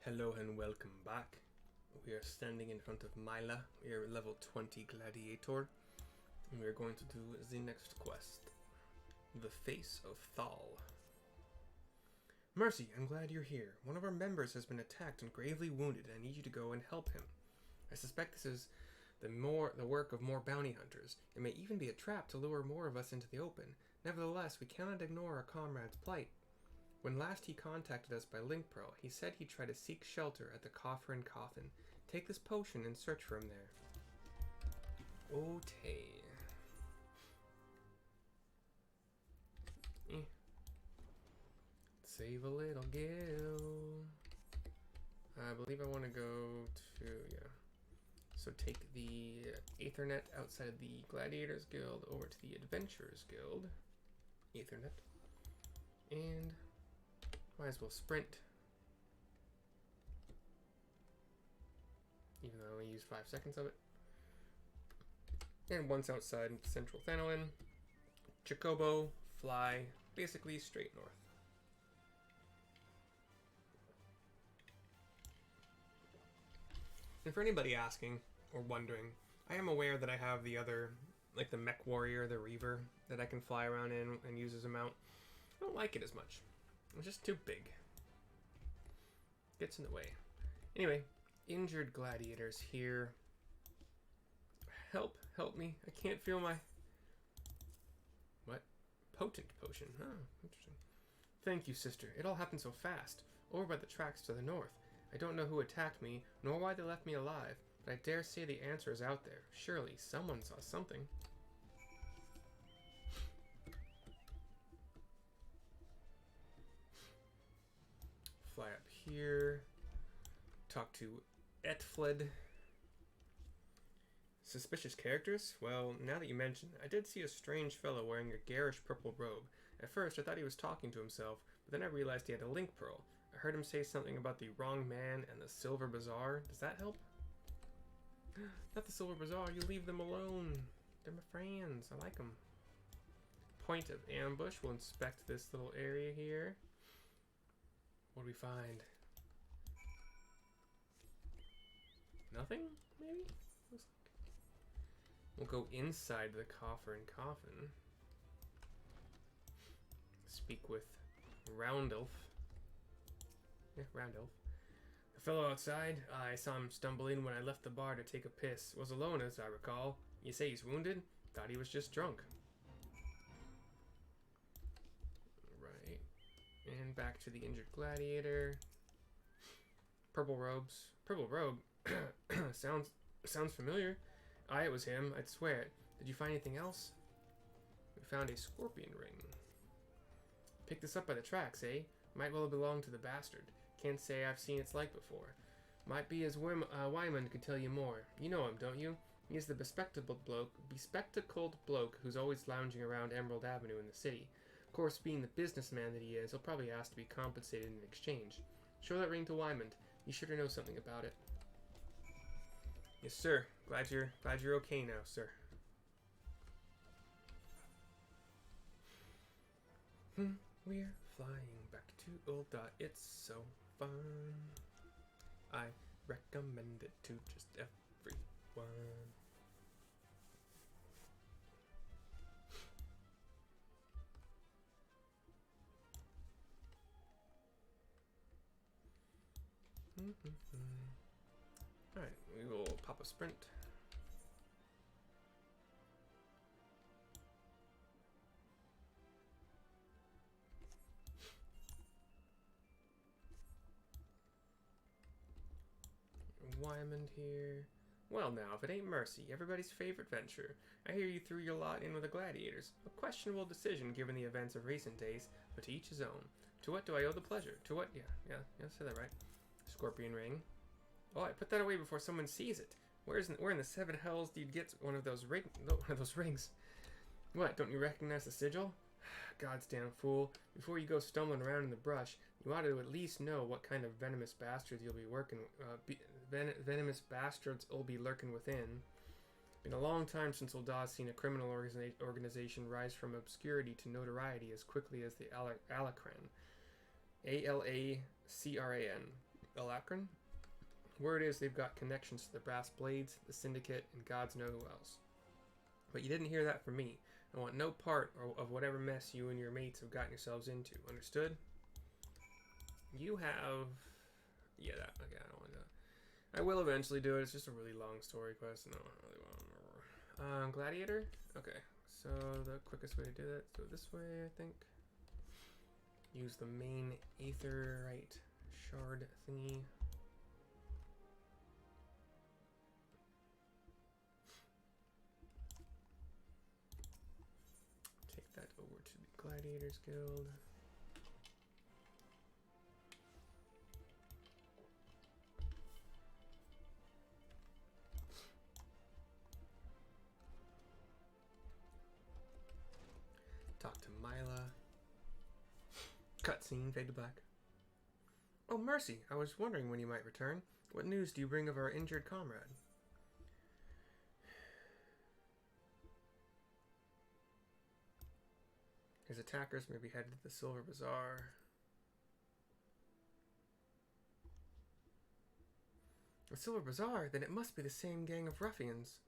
Hello and welcome back. We are standing in front of Mila. We are level 20 Gladiator. And we are going to do the next quest. The Face of Thal. Mercy, I'm glad you're here. One of our members has been attacked and gravely wounded, and I need you to go and help him. I suspect this is the work of more bounty hunters. It may even be a trap to lure more of us into the open. Nevertheless, we cannot ignore our comrade's plight. When last he contacted us by link pearl, he said he'd try to seek shelter at the Coffer and Coffin. Take this potion and search for him there. Okay. Save a little gil. I believe I want to go to, So take the Aethernet outside the Gladiators Guild over to the Adventurers Guild. Aethernet. And might as well sprint. Even though I only used 5 seconds of it. And once outside Central Thanolin, Chocobo, fly, basically straight north. And for anybody asking or wondering, I am aware that I have the other, like the Mech Warrior, the Reaver, that I can fly around in and use as a mount. I don't like it as much. It's just too big. Gets in the way. Anyway, injured gladiators here. Help me. I can't feel my... What? Potent potion. Oh, interesting. Thank you, sister. It all happened so fast. Over by the tracks to the north. I don't know who attacked me, nor why they left me alive, but I dare say the answer is out there. Surely, someone saw something. Fly up here. Talk to Etfled. Suspicious characters? Well, now that you mention it, I did see a strange fellow wearing a garish purple robe. At first, I thought he was talking to himself, but then I realized he had a link pearl. I heard him say something about the wrong man and the Silver Bazaar. Does that help? Not the Silver Bazaar. You leave them alone. They're my friends. I like them. Point of ambush. We'll inspect this little area here. What do we find? Nothing, maybe? Looks like. We'll go inside the Coffer and Coffin. Speak with Roundelf. Yeah, Roundelf. The fellow outside, I saw him stumble in when I left the bar to take a piss. Was alone, as I recall. You say he's wounded? Thought he was just drunk. Right. And back to the injured gladiator. Purple robes. Purple robe. sounds familiar. Aye, it was him. I'd swear it. Did you find anything else? We found a scorpion ring. Picked this up by the tracks, eh? Might well belong to the bastard. Can't say I've seen its like before. Might be as Wyman could tell you more. You know him, don't you? He's the bespectacled bloke who's always lounging around Emerald Avenue in the city. Of course, being the businessman that he is, he'll probably ask to be compensated in exchange. Show that ring to Wyman. He's sure to know something about it. Yes, sir. Glad you're okay now, sir. We're flying back to Old Dot. It's so fun. I recommend it to just everyone. Alright, we will pop a sprint. Wyman here. Well now, if it ain't Mercy, everybody's favorite venture. I hear you threw your lot in with the Gladiators. A questionable decision given the events of recent days, but to each his own. To what do I owe the pleasure? To what? Yeah, say that right. Scorpion ring. Oh, I put that away before someone sees it. Where in the seven hells do you get one of those rings? What, don't you recognize the sigil? God's damn fool. Before you go stumbling around in the brush, you ought to at least know what kind of venomous bastards you'll be venomous bastards will be lurking within. Been a long time since Old Daw's seen a criminal organization rise from obscurity to notoriety as quickly as the Alacran. A-L-A-C-R-A-N. Alacran. Word is they've got connections to the Brass Blades, the Syndicate, and gods know who else. But you didn't hear that from me. I want no part of whatever mess you and your mates have gotten yourselves into. Understood? You have... Yeah, that... Okay, I don't want to do it. I will eventually do it. It's just a really long story quest. No, I don't really want to remember. Gladiator? Okay. So, the quickest way to do that is do it this way, I think. Use the main aetherite shard thingy. Take that over to the Gladiators Guild. Talk to Mila. Cutscene, fade to black. Oh, mercy! I was wondering when you might return. What news do you bring of our injured comrade? His attackers may be headed to the Silver Bazaar. The Silver Bazaar? Then it must be the same gang of ruffians.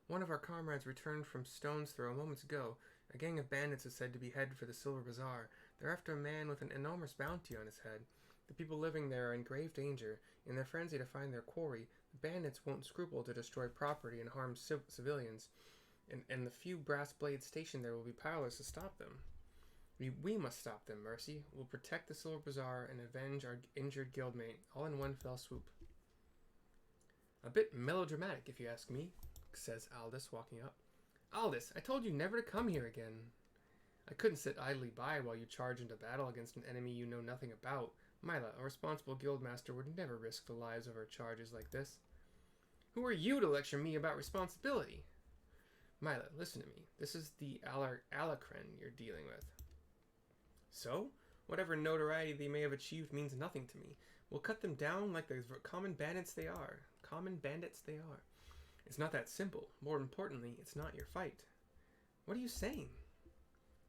One of our comrades returned from Stone's Throw moments ago. A gang of bandits is said to be headed for the Silver Bazaar. They're after a man with an enormous bounty on his head. The people living there are in grave danger. In their frenzy to find their quarry, the bandits won't scruple to destroy property and harm civilians. And the few brass blades stationed there will be powerless to stop them. We must stop them, Mercy. We'll protect the Silver Bazaar and avenge our injured guildmate, all in one fell swoop. A bit melodramatic, if you ask me, says Aldous, walking up. Aldous, I told you never to come here again. I couldn't sit idly by while you charge into battle against an enemy you know nothing about. Mila, a responsible guildmaster would never risk the lives of our charges like this. Who are you to lecture me about responsibility? Mila, listen to me. This is the Alacran you're dealing with. So? Whatever notoriety they may have achieved means nothing to me. We'll cut them down like the common bandits they are. It's not that simple. More importantly, it's not your fight. What are you saying?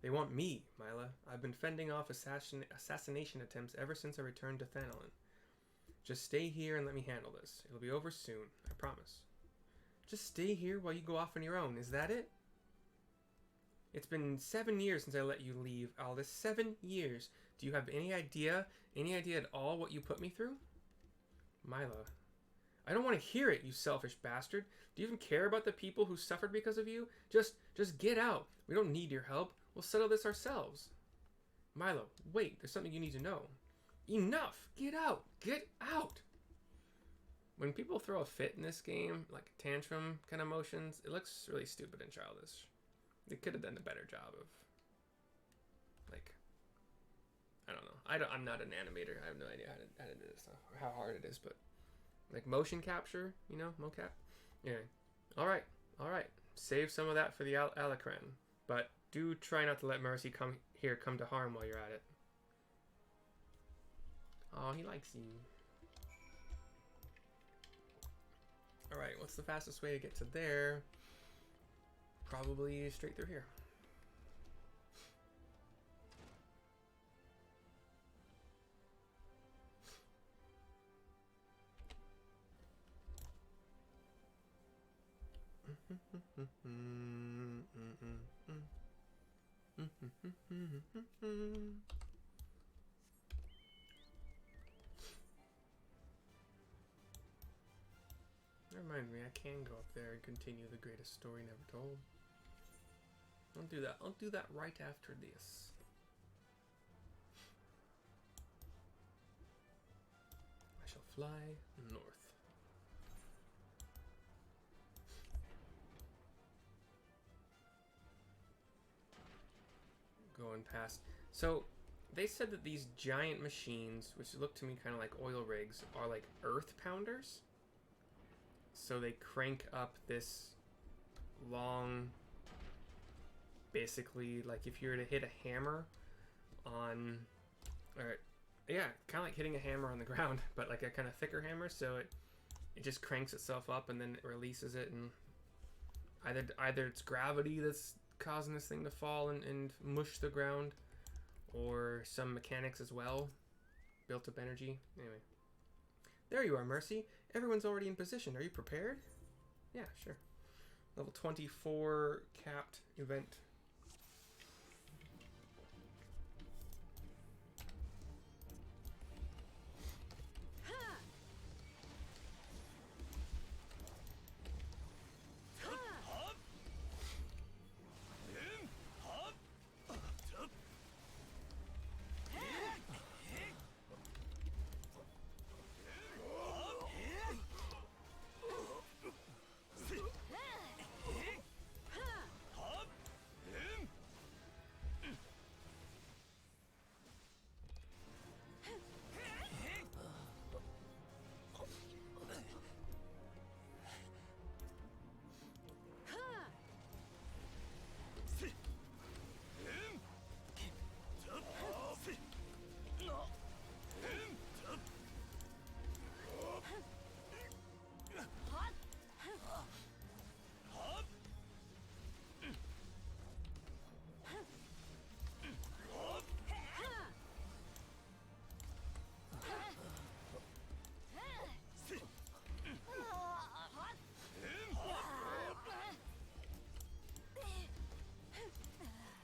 They want me, Mila. I've been fending off assassination attempts ever since I returned to Thal. Just stay here and let me handle this. It'll be over soon, I promise. Just stay here while you go off on your own. Is that it? It's been 7 years since I let you leave, Aldous. 7 years. Do you have any idea at all what you put me through? Mila. I don't want to hear it, you selfish bastard. Do you even care about the people who suffered because of you? Just get out. We don't need your help. We'll settle this ourselves. Milo, wait. There's something you need to know. Enough. Get out. Get out. When people throw a fit in this game, like tantrum kind of motions, it looks really stupid and childish. They could have done a better job of, like, I don't know. I'm not an animator. I have no idea how to do this stuff or how hard it is, but like motion capture, you know, mocap. Yeah. All right. Save some of that for the Alacran, but do try not to let Mercy come to harm while you're at it. Oh, he likes you. All right. What's the fastest way to get to there? Probably straight through here. That reminds me, I can go up there and continue the greatest story never told. I'll do that. I'll do that right after this. I shall fly north. Going past. So, they said that these giant machines, which look to me kind of like oil rigs, are like earth pounders. So they crank up this long, basically, like if you were to hit a hammer on, or yeah, kind of like hitting a hammer on the ground, but like a kind of thicker hammer, so it just cranks itself up and then it releases it, and either it's gravity that's causing this thing to fall and mush the ground, or some mechanics as well, built up energy. Anyway, There you are, Mercy. Everyone's already in position. Are you prepared? Yeah, sure. Level 24 capped event.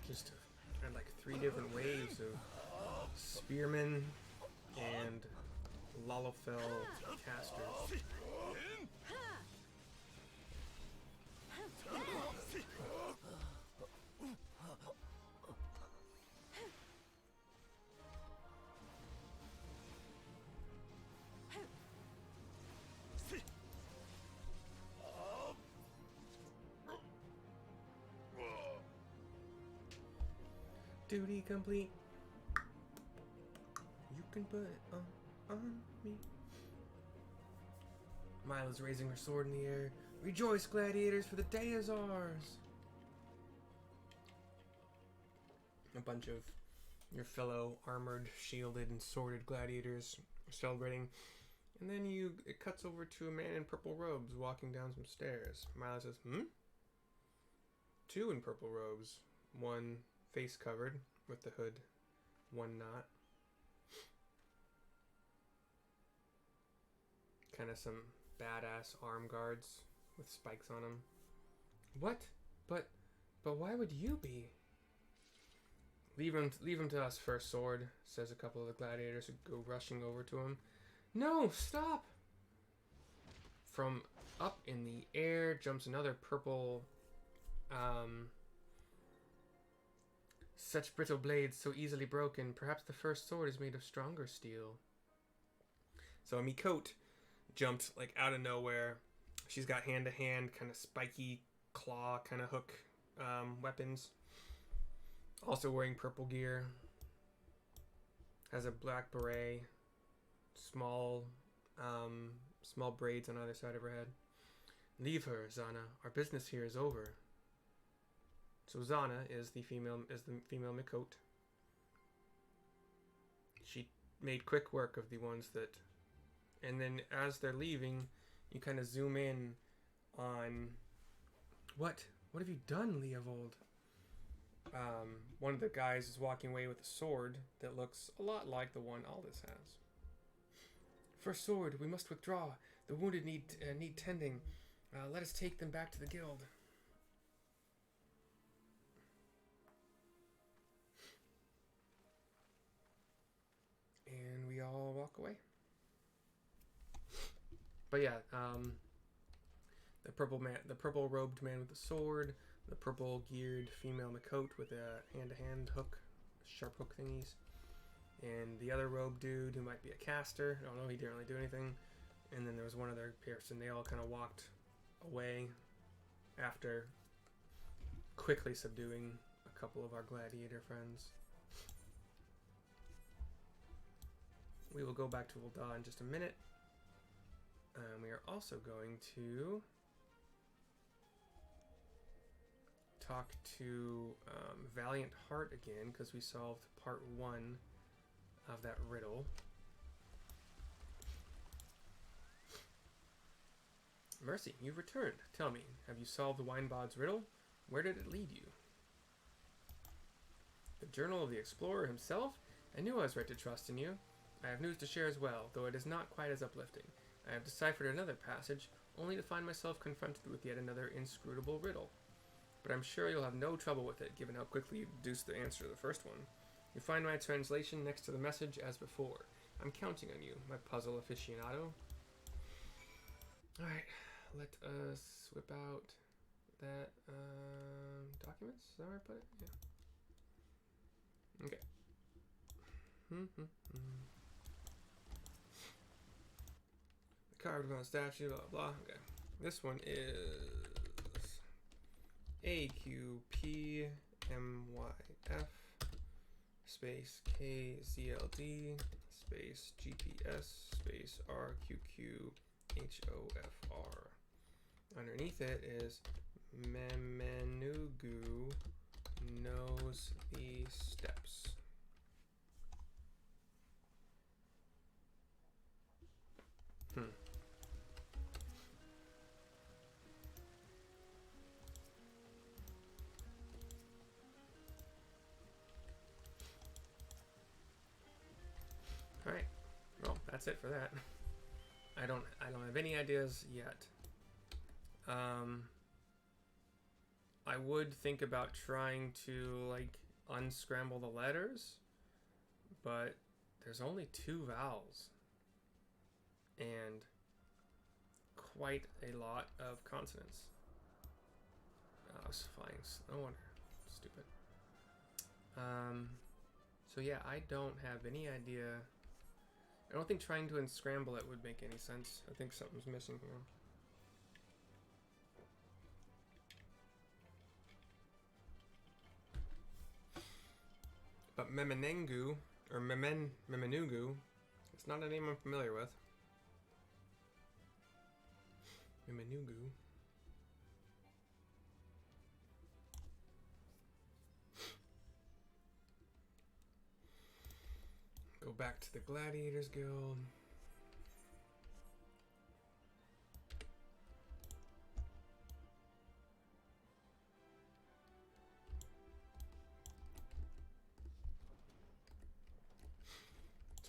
Just had like 3 different waves of spearmen and Lalafell casters. Duty complete. You can put it on me. Mila's raising her sword in the air. Rejoice, gladiators, for the day is ours. A bunch of your fellow armored, shielded, and sworded gladiators are celebrating. And then it cuts over to a man in purple robes walking down some stairs. Mila says, 2 in purple robes. One face covered with the hood, one not. Kind of some badass arm guards with spikes on them. What? But why would you be? Leave him to us first, sword, says a couple of the gladiators who go rushing over to him. No, stop! From up in the air jumps another purple, such brittle blades, so easily broken. Perhaps the first sword is made of stronger steel. So Mikote jumped like out of nowhere. She's got hand-to-hand, kind of spiky claw, kind of hook weapons. Also wearing purple gear. Has a black beret. Small braids on either side of her head. Leave her, Zana. Our business here is over. So Zana is the female Mikote. She made quick work of the ones that, and then as they're leaving, you kind of zoom in on what have you done, Leovold? One of the guys is walking away with a sword that looks a lot like the one Aldous has. First sword, we must withdraw. The wounded need tending. Let us take them back to the guild. And we all walk away. But yeah, the purple robed man with the sword, the purple geared female Mikote with a hand-to-hand hook, sharp hook thingies, and the other robed dude who might be a caster. I don't know, he didn't really do anything. And then there was one other person. They all kind of walked away after quickly subduing a couple of our gladiator friends. We will go back to Ul'dah in just a minute. We are also going to talk to Valiant Heart again, because we solved part 1 of that riddle. Mercy, you've returned. Tell me, have you solved the Winebod's riddle? Where did it lead you? The Journal of the Explorer himself? I knew I was right to trust in you. I have news to share as well, though it is not quite as uplifting. I have deciphered another passage, only to find myself confronted with yet another inscrutable riddle. But I'm sure you'll have no trouble with it, given how quickly you deduced the answer to the first one. You find my translation next to the message as before. I'm counting on you, my puzzle aficionado. Alright, let us whip out that, documents? Is that where I put it? Yeah. Okay. The carved upon the statue, blah, blah, okay. This one is AQPMYF space KZLD space GPS space RQQHOFR. Underneath it is Memenugu knows the steps. Alright. Well, that's it for that. I don't have any ideas yet. I would think about trying to like unscramble the letters, but there's only 2 vowels and quite a lot of consonants. Oh, I was flying. No wonder. Stupid. So yeah, I don't have any idea. I don't think trying to unscramble it would make any sense. I think something's missing here. But Memenengu, or Memenugu, it's not a name I'm familiar with. Memenugu. Go back to the Gladiators Guild.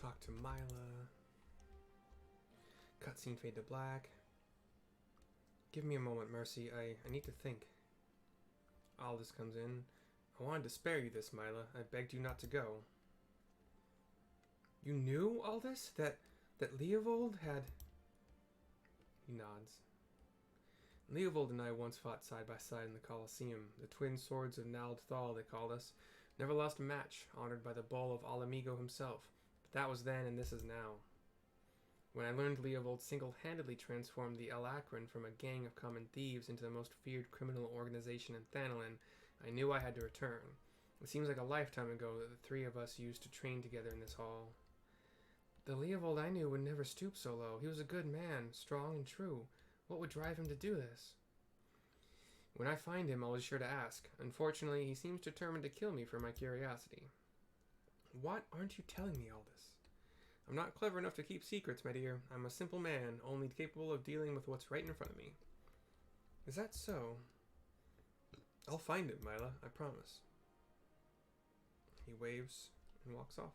Talk to Mila. Cutscene fade to black. Give me a moment, Mercy. I need to think. Aldous comes in. I wanted to spare you this, Mila. I begged you not to go. You knew all this? That Leovold had... He nods. Leovold and I once fought side by side in the Colosseum. The twin swords of Nald Thal, they called us. Never lost a match, honored by the bull of Alamigo himself. But that was then and this is now. When I learned Leovold single-handedly transformed the Alacran from a gang of common thieves into the most feared criminal organization in Thanalan, I knew I had to return. It seems like a lifetime ago that the 3 of us used to train together in this hall. The Leovold I knew would never stoop so low. He was a good man, strong and true. What would drive him to do this? When I find him, I'll be sure to ask. Unfortunately, he seems determined to kill me for my curiosity. What? Aren't you telling me all this? I'm not clever enough to keep secrets, my dear. I'm a simple man, only capable of dealing with what's right in front of me. Is that so? I'll find him, Mila, I promise. He waves and walks off.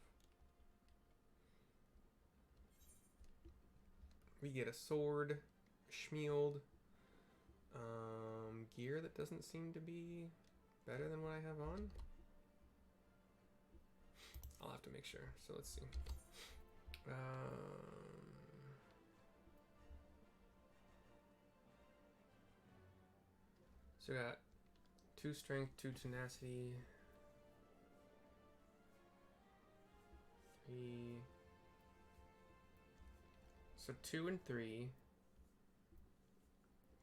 We get a sword, a schmield, gear that doesn't seem to be better than what I have on. I'll have to make sure. So let's see. So we got 2 strength, 2 tenacity, 3. So 2 and 3,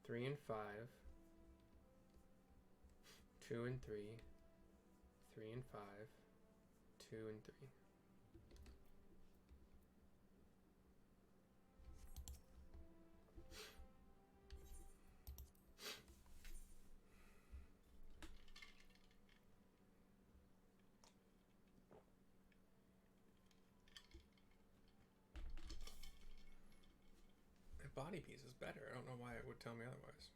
3 and 5, 2 and 3, 3 and 5, 2 and 3. Body piece is better. I don't know why it would tell me otherwise.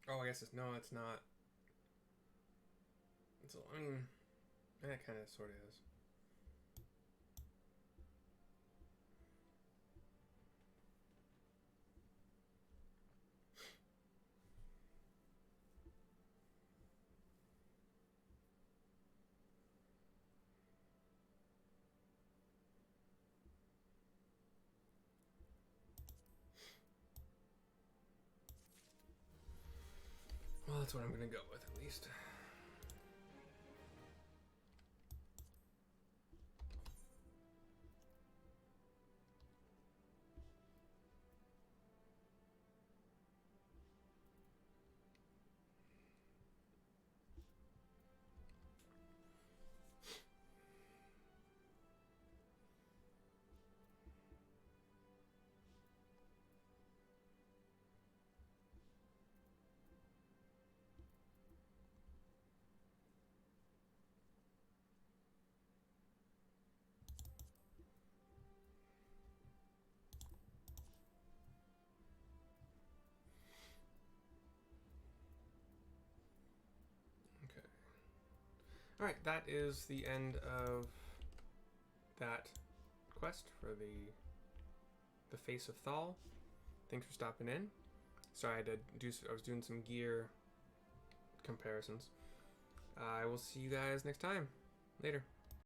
Oh, I guess it's... No, it's not. It's... I mean... That kind of sort of is. That's what I'm gonna go with, at least. Alright, that is the end of that quest for the face of Thal. Thanks for stopping in. Sorry, I was doing some gear comparisons. I will see you guys next time. Later.